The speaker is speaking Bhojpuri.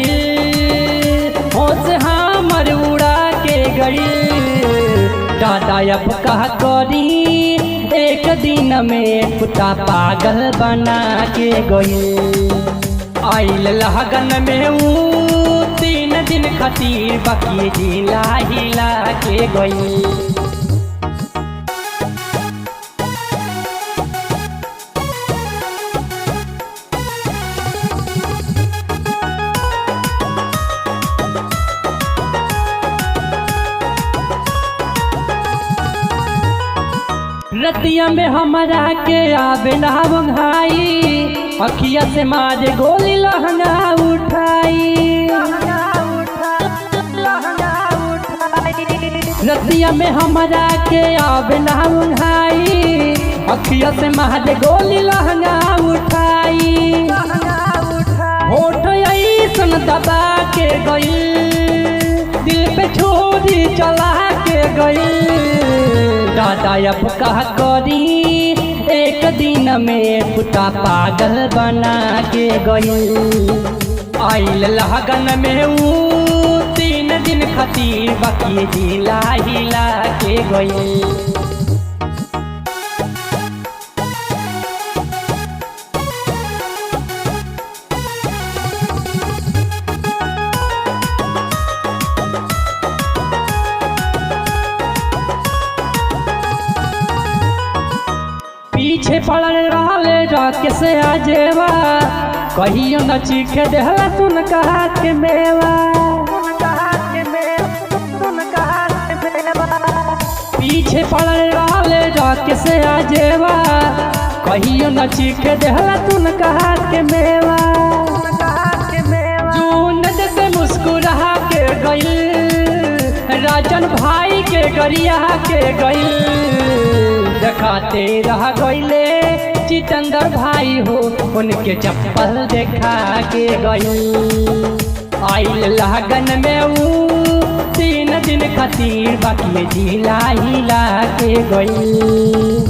गई, होश हमर उड़ा के गई। दादा अब कहा करी, एक दिन में कुत्ता पागल बना के गई। आइल लगन में ऊ 3 दिन खातिर बाकी हिला हिला के गई। रतिया में हमारा के आवे ना बंघाई, अखिया से मारे गोली लहंगा उठाई। रतिया में हमारा के आवे ना बंघाई, अखिया से मारे गोली लहंगा उठाई। होठ ऐसन दबा के गई, दिल पे छोरी चला के गई। दादा अब कहा करी, एक दिन में कुत्ता पागल बना के गई। आइल लगन में ऊ 3 दिन खातिर बाकी हिला हिला के गई। पीछे पड़ल रहले राके से आजेवा, कहियो न चीखे देहला तुन कहा के मेवा। पीछे पड़ल रहले राके से आजेवा, कहियो न चीखे देहला तुन कहा के मेवा। जून से मुस्कुरा के गई, राजन भाई के गरिया के गई। दिखाते रह गईले जितेंद्र भाई हो, उनके चप्पल देखा के गई। आइल लगन में ऊ 3 दिन खातिर बाकी जिला हिला के गई।